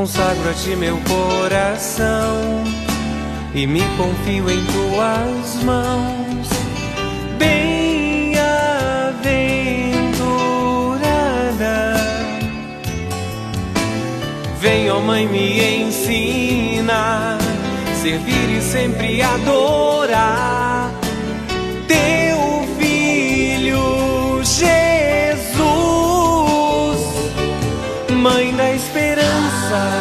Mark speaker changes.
Speaker 1: Consagro a ti meu coração e me confio em tuas mãos. Bem-aventurada, vem, ó Mãe, me ensina servir e sempre adorar teu Filho Jesus, Mãe da esperança.